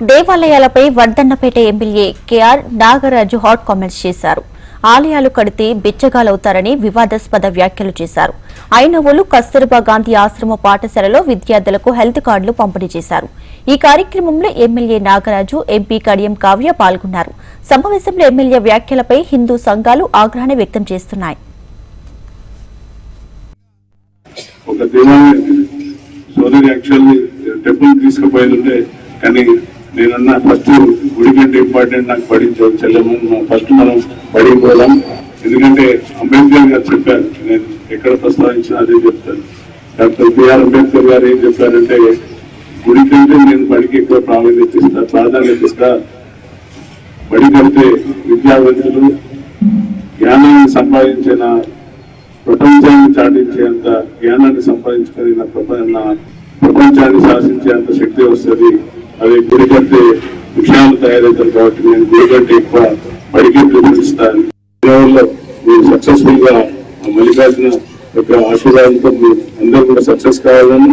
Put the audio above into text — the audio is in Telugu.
దేవాలయాలపై Vardhannapet MLA KR Nagaraju hot comments చేశారు. ఆలయాలు కడితే బిచ్చగాలవుతారని వివాదాస్పద వ్యాఖ్యలు చేశారు. ఐనవోలు కస్తూర్బా గాంధీ ఆశ్రమ పాఠశాలలో విద్యార్థులకు హెల్త్ కార్డులు పంపిణీ చేశారు. ఈ కార్యక్రమంలో ఎమ్మెల్యే నాగరాజు, ఎంపీ కడియం కావ్య పాల్గొన్నారు. సమావేశంలో ఎమ్మెల్యే వ్యాఖ్యలపై హిందూ సంఘాలు ఆగ్రహం వ్యక్తం చేస్తున్నాయి. నేనన్నా ఫస్ట్ గుడి కంటే ఇంపార్టెంట్ నాకు పడించాలి చెల్లెమ్మ, ఫస్ట్ మనం బడికి పోదాం. ఎందుకంటే అంబేద్కర్ గారు చెప్పారు, నేను ఎక్కడ ప్రస్తావించినా అదే చెప్తాను. డాక్టర్ బిఆర్ అంబేద్కర్ గారు ఏం చెప్పారంటే, గుడి కంటే నేను బడికి ఎక్కువ ప్రాధాన్యత ఇస్తా. బడి కంటే విద్యావంతులు జ్ఞానాన్ని సంపాదించిన, ప్రపంచాన్ని చాటించేంత జ్ఞానాన్ని సంపాదించుకుని ప్రపంచాన్ని శాసించేంత శక్తి వస్తుంది. అది గుడి కంటే విషయాలు తయారవుతారు. కాబట్టి నేను గుడి కంటే ఎక్కువ బడికి ప్రిఫరిస్తాను. మీరు సక్సెస్ఫుల్ గా మల్లికార్జున యొక్క ఆశీర్వాదంతో మీరు అందరూ కూడా సక్సెస్ కావాలని